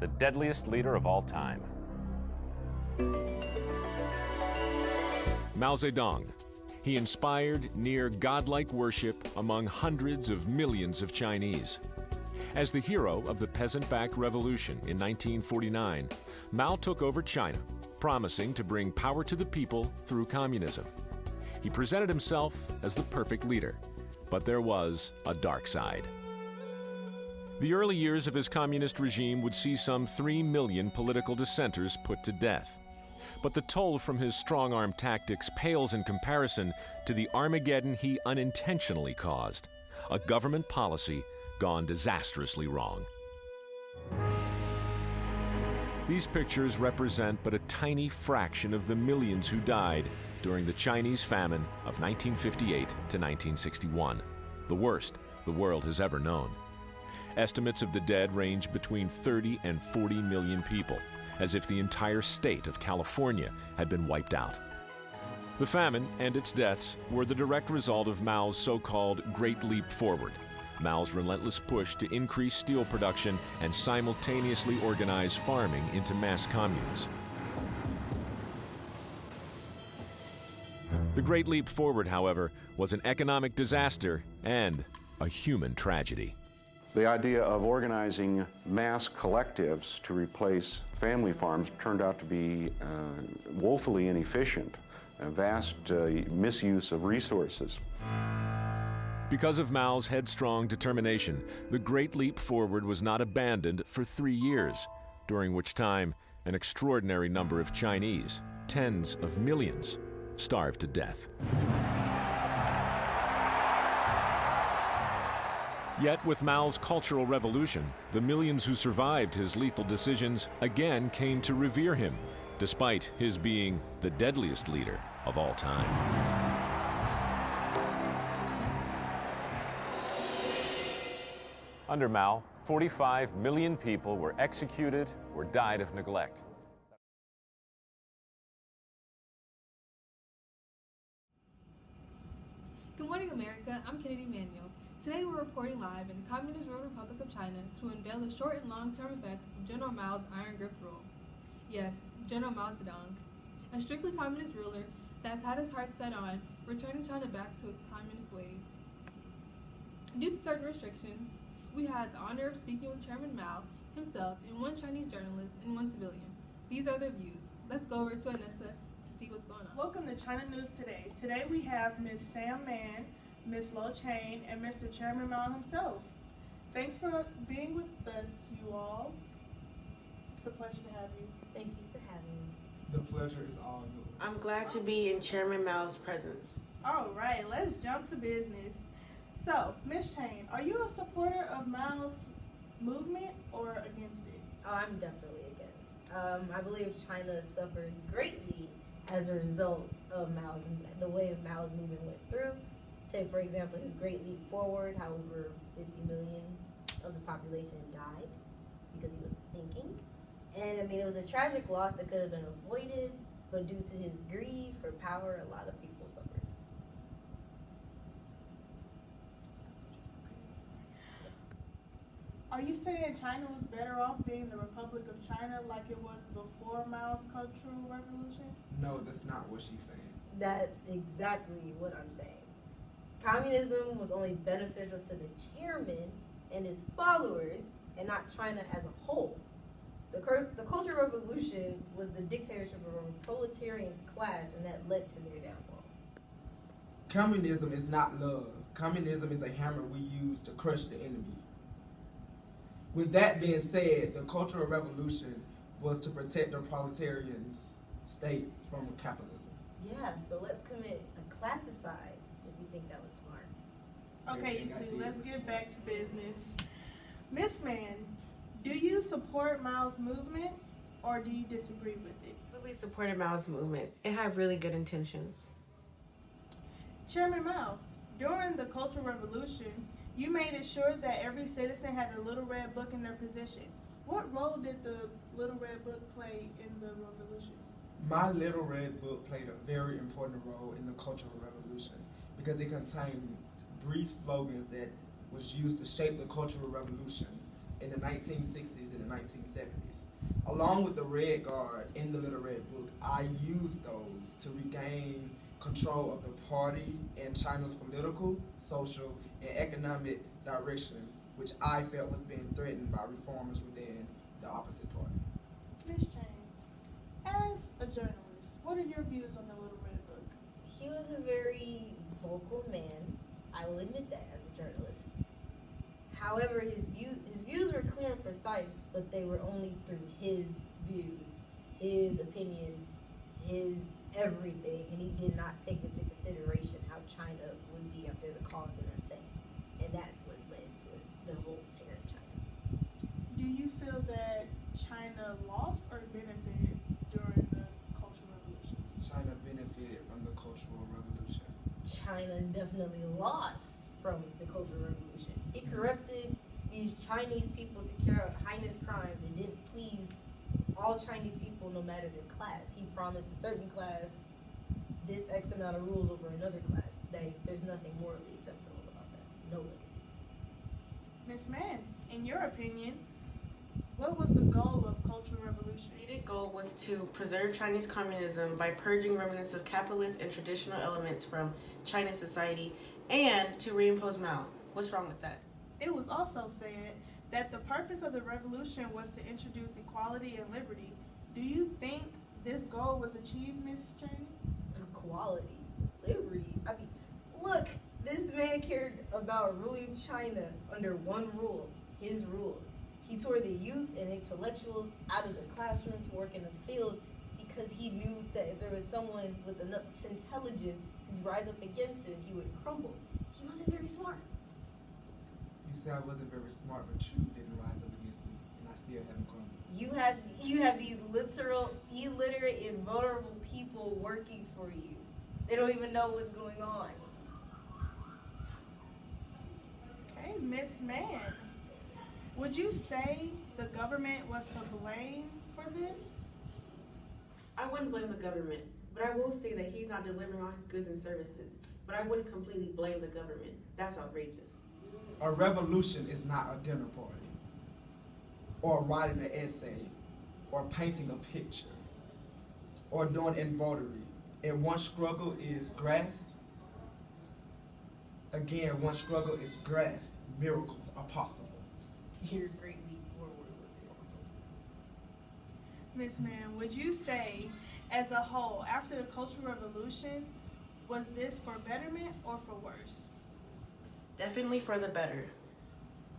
the deadliest leader of all time. Mao Zedong. He inspired near godlike worship among hundreds of millions of Chinese. As the hero of the peasant-backed revolution in 1949, Mao took over China, promising to bring power to the people through communism. He presented himself as the perfect leader, but there was a dark side. The early years of his communist regime would see some 3 million political dissenters put to death. But the toll from his strong-arm tactics pales in comparison to the Armageddon he unintentionally caused, a government policy gone disastrously wrong. These pictures represent but a tiny fraction of the millions who died during the Chinese famine of 1958 to 1961, the worst the world has ever known. Estimates of the dead range between 30 and 40 million people, as if the entire state of California had been wiped out. The famine and its deaths were the direct result of Mao's so-called Great Leap Forward, Mao's relentless push to increase steel production and simultaneously organize farming into mass communes. The Great Leap Forward, however, was an economic disaster and a human tragedy. The idea of organizing mass collectives to replace family farms turned out to be woefully inefficient, a vast misuse of resources. Because of Mao's headstrong determination, the Great Leap Forward was not abandoned for 3 years, during which time an extraordinary number of Chinese, tens of millions, starved to death. Yet with Mao's Cultural Revolution, the millions who survived his lethal decisions again came to revere him, despite his being the deadliest leader of all time. Under Mao, 45 million people were executed or died of neglect. Good morning, America. I'm Kennedy Manuel. Today we're reporting live in the Communist World Republic of China to unveil the short and long-term effects of General Mao's iron-gripped rule. Yes, General Mao Zedong, a strictly communist ruler that's had his heart set on returning China back to its communist ways. Due to certain restrictions, we had the honor of speaking with Chairman Mao himself and one Chinese journalist and one civilian. These are their views. Let's go over to Anissa to see what's going on. Welcome to China News Today. Today we have Ms. Sam Mann, Ms. Lo Chain, and Mr. Chairman Mao himself. Thanks for being with us, you all. It's a pleasure to have you. Thank you for having me. The pleasure is all yours. I'm glad to be in Chairman Mao's presence. All right, let's jump to business. So, Ms. Chain, are you a supporter of Mao's movement or against it? Oh, I'm definitely against. I believe China suffered greatly as a result of the way Mao's movement went through. Take, for example, his Great Leap Forward, how over 50 million of the population died because he was thinking. And I mean, it was a tragic loss that could have been avoided, but due to his greed for power, a lot of people suffered. Are you saying China was better off being the Republic of China like it was before Mao's Cultural Revolution? No, that's not what she's saying. That's exactly what I'm saying. Communism was only beneficial to the chairman and his followers, and not China as a whole. The Cultural Revolution was the dictatorship of a proletarian class, and that led to their downfall. Communism is not love. Communism is a hammer we use to crush the enemy. With that being said, the Cultural Revolution was to protect the proletarian state from capitalism. Yeah, so let's commit a classicide if we think that was smart. Okay, you two, let's get back to business. Miss Mann, do you support Mao's movement or do you disagree with it? I really supported Mao's movement. It had really good intentions. Chairman Mao, during the Cultural Revolution, you made it sure that every citizen had a little red book in their possession. What role did the little red book play in the revolution? My little red book played a very important role in the Cultural Revolution because it contained brief slogans that was used to shape the Cultural Revolution. in the 1960s and the 1970s. Along with the Red Guard in the Little Red Book, I used those to regain control of the party and China's political, social, and economic direction, which I felt was being threatened by reformers within the opposite party. Ms. Chang, as a journalist, what are your views on the Little Red Book? He was a very vocal man. I will admit that as a journalist. However, his views were clear and precise, but they were only through his views, his opinions, his everything, and he did not take into consideration how China would be after the cause and effect. And that's what led to the whole tear in China. Do you feel that China lost or benefited during the Cultural Revolution? China benefited from the Cultural Revolution. China definitely lost from the Cultural Revolution. It corrupted these Chinese people to carry out heinous crimes and didn't please all Chinese people no matter their class. He promised a certain class this X amount of rules over another class. There's nothing morally acceptable about that. No legacy. Ms. Mann, in your opinion, what was the goal of Cultural Revolution? The stated goal was to preserve Chinese communism by purging remnants of capitalist and traditional elements from Chinese society and to reimpose Mao. What's wrong with that? It was also said that the purpose of the revolution was to introduce equality and liberty. Do you think this goal was achieved, Ms. Chang? Equality, liberty. I mean, look, this man cared about ruling China under one rule, his rule. He tore the youth and intellectuals out of the classroom to work in the field because he knew that if there was someone with enough intelligence to rise up against him, he would crumble. He wasn't very smart. You said I wasn't very smart, but you didn't rise up against me, and I still haven't crumbled. You have these literal, illiterate, and vulnerable people working for you. They don't even know what's going on. Okay, Miss Mann, would you say the government was to blame for this? I wouldn't blame the government, but I will say that he's not delivering all his goods and services. But I wouldn't completely blame the government. That's outrageous. A revolution is not a dinner party, or writing an essay, or painting a picture, or doing embroidery. And one struggle is grasped. Again, one struggle is grasped. Miracles are possible. Your great leap forward was impossible. Miss Mann, would you say, as a whole, after the Cultural Revolution, was this for betterment or for worse? Definitely for the better.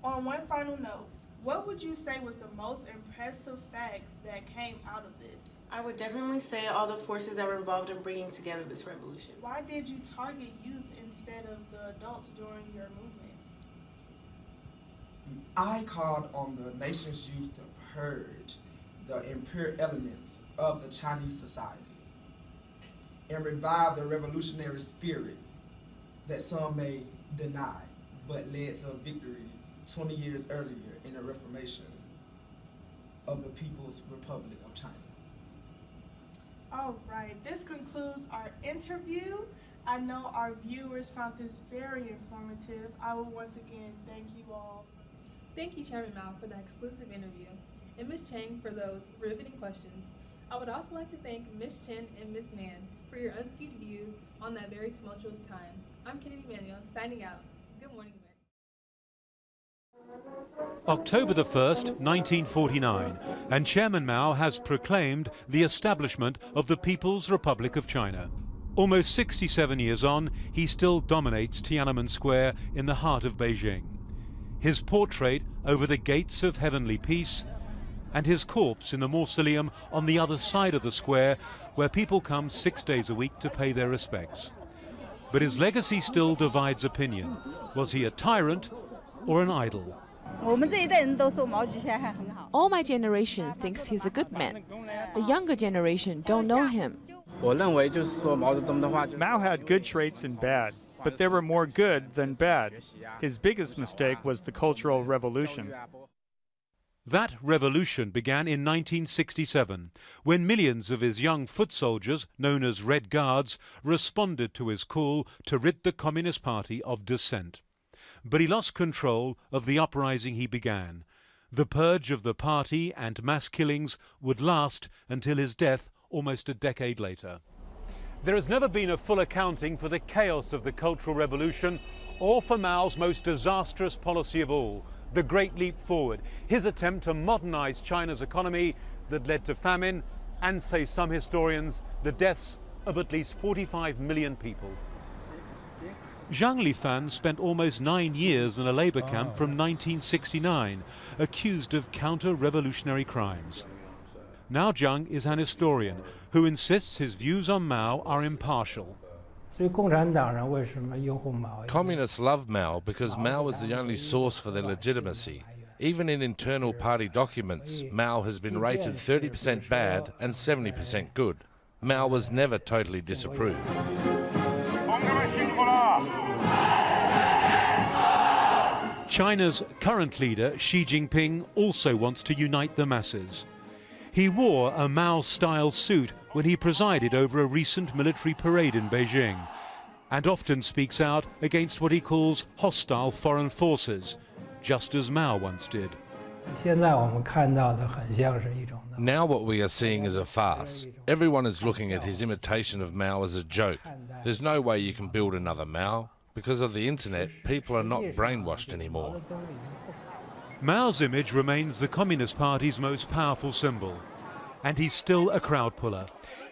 On one final note, what would you say was the most impressive fact that came out of this? I would definitely say all the forces that were involved in bringing together this revolution. Why did you target youth instead of the adults during your movement? I called on the nation's youth to purge the impure elements of the Chinese society and revive the revolutionary spirit that some may deny, but led to a victory 20 years earlier in the Reformation of the People's Republic of China. All right, this concludes our interview. I know our viewers found this very informative. I will once again thank you all. Thank you, Chairman Mao, for that exclusive interview, and Ms. Chang for those riveting questions. I would also like to thank Ms. Chen and Ms. Mann for your unskewed views on that very tumultuous time. I'm Kennedy Manuel, signing out. Good morning, America. October the 1st, 1949, and Chairman Mao has proclaimed the establishment of the People's Republic of China. Almost 67 years on, he still dominates Tiananmen Square in the heart of Beijing. His portrait over the gates of heavenly peace, and his corpse in the mausoleum on the other side of the square, where people come 6 days a week to pay their respects. But his legacy still divides opinion. Was he a tyrant or an idol? All my generation thinks he's a good man. The younger generation don't know him. Mao had good traits and bad, but there were more good than bad. His biggest mistake was the Cultural Revolution. That revolution began in 1967, when millions of his young foot soldiers, known as Red Guards, responded to his call to rid the Communist Party of dissent. But he lost control of the uprising he began. The purge of the party and mass killings would last until his death almost a decade later. There has never been a full accounting for the chaos of the Cultural Revolution or for Mao's most disastrous policy of all, the Great Leap Forward, his attempt to modernize China's economy that led to famine and, say some historians, the deaths of at least 45 million people. Zhang Lifan spent almost 9 years in a labor camp from 1969, accused of counter-revolutionary crimes. Now Zhang is an historian who insists his views on Mao are impartial. Communists love Mao because Mao is the only source for their legitimacy. Even in internal party documents, Mao has been rated 30% bad and 70% good. Mao was never totally disapproved. China's current leader, Xi Jinping, also wants to unite the masses. He wore a Mao-style suit when he presided over a recent military parade in Beijing, and often speaks out against what he calls hostile foreign forces, just as Mao once did. Now what we are seeing is a farce. Everyone is looking at his imitation of Mao as a joke. There's no way you can build another Mao. Because of the internet, people are not brainwashed anymore. Mao's image remains the Communist Party's most powerful symbol, and he's still a crowd puller.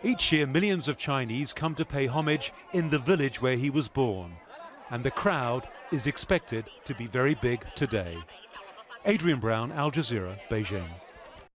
Each year, millions of Chinese come to pay homage in the village where he was born, and the crowd is expected to be very big today. Adrian Brown, Al Jazeera, Beijing.